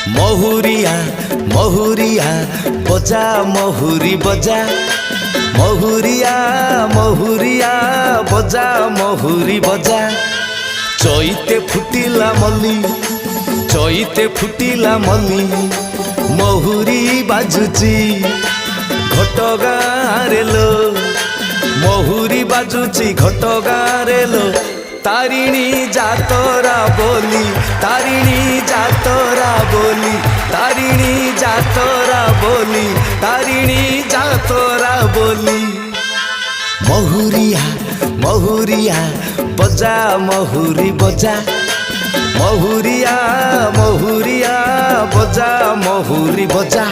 মহুরিয়া মহুরিয়া বজা মহুরি বজা মহুরিয়া মহুরিয়া বজা মহুরি বজা চৈতে ফুটিলা মলি চৈতে ফুটিলা মলি মহুরি বাজুচি ঘটগাঁরে লো মহুরি বাজুচি ঘটগাঁরে লো তারিণী যাতরা বলি তারিণী যাতরা বলি তারিণী যাতরা বলি তারিণী যাতরা বলি মহুরিয়া মহুরিয়া বজা মহুরি বজা মহুরিয়া মহুরিয়া বজা মহুরি বজা।